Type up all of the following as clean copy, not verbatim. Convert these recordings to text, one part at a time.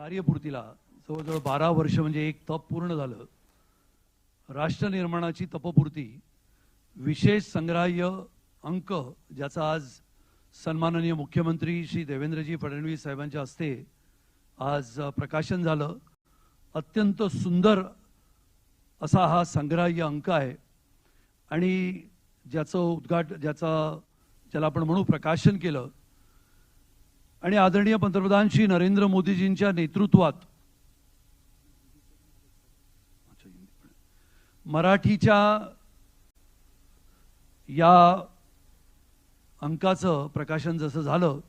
कार्यपूर्तीला जवळजवळ 12 वर्ष म्हणजे एक तप पूर्ण झालं. राष्ट्र निर्माणाची तपपूर्ती विशेष संग्राह्य अंक ज्याचा आज सन्माननीय मुख्यमंत्री श्री देवेंद्रजी फडणवीस साहेबांच्या हस्ते आज प्रकाशन झालं. अत्यंत सुंदर असा हा संग्राह्य अंक आहे आणि ज्याला आपण म्हणू प्रकाशन केलं आणि आदरणीय पंतप्रधान श्री नरेंद्र मोदीजींच्या नेतृत्वात मराठीच्या या अंकाचं प्रकाशन जसं झालं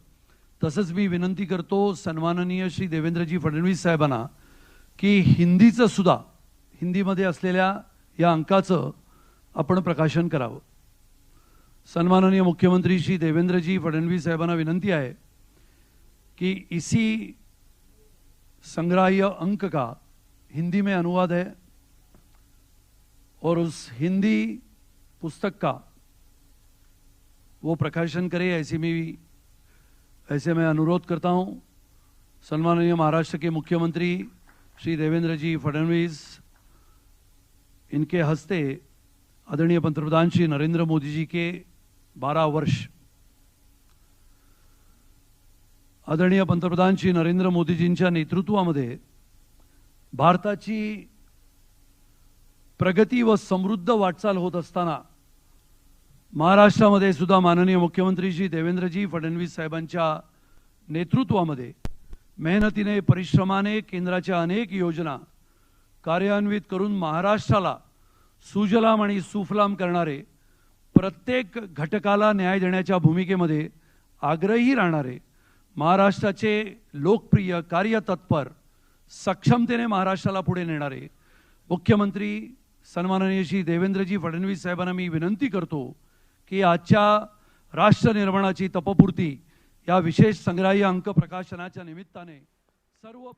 तसंच मी विनंती करतो सन्माननीय श्री देवेंद्रजी फडणवीस साहेबांना की हिंदीचं सुद्धा हिंदीमध्ये असलेल्या या अंकाचं आपण प्रकाशन करावं. सन्माननीय मुख्यमंत्री श्री देवेंद्रजी फडणवीस साहेबांना विनंती है कि इसी संग्राह्य अंक का हिंदी में अनुवाद है और उस हिंदी पुस्तक का वो प्रकाशन करे ऐसे मैं अनुरोध करता हूं. सन्माननीय महाराष्ट्र के मुख्यमंत्री श्री देवेंद्रजी फडणवीस इनके हस्ते आदरणीय पंतप्रधान श्री नरेंद्र मोदी जी के 12 वर्ष आदरणीय पंतप्रधान श्री नरेंद्र मोदीजींच्या नेतृत्वामध्ये भारताची प्रगती व समृद्ध वाटचाल होत असताना महाराष्ट्रामध्ये सुद्धा माननीय मुख्यमंत्री श्री देवेंद्रजी फडणवीस साहेबांच्या नेतृत्वामध्ये मेहनतीने परिश्रमाने केंद्राच्या अनेक योजना कार्यान्वित करून महाराष्ट्राला सुजलाम आणि सुफलाम करणारे प्रत्येक घटकाला न्याय देण्याच्या भूमिकेमध्ये आग्रही राहणारे महाराष्ट्राचे लोकप्रिय कार्यतत्पर सक्षमतेने महाराष्ट्राला पुढे नेणारे मुख्यमंत्री सन्माननीय श्री देवेंद्रजी फडणवीस साहेबांना मी विनंती करतो की आजच्या राष्ट्र निर्माणाची तपपूर्ती या विशेष संग्राह्य अंक प्रकाशनाच्या निमित्ताने सर्व